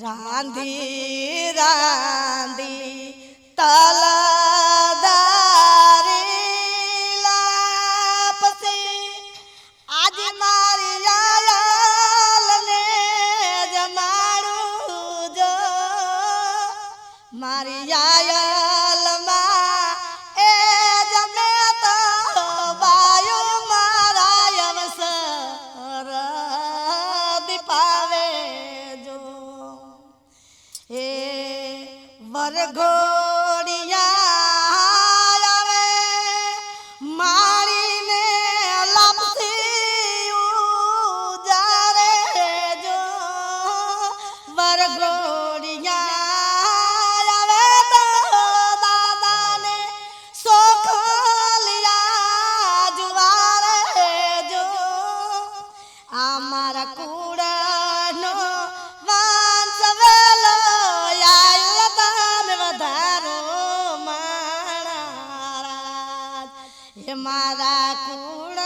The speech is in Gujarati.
રાંધી રાંધી તલદારી લાપસી આજ મારી યાલને જમાડું જો મારી યાલમાં એ જમે તો બાયો મારા અવસર દીપાવે જો એ વરઘોડિયા આવે મારીને લપસી ઉજારે જો વરઘોડિયા આવે તો દાદાને સોખલિયા જુવારે જો આ મારા કુળનો વાંસ વેલો આયલ તમે વધારો મારા એ મારા કુળ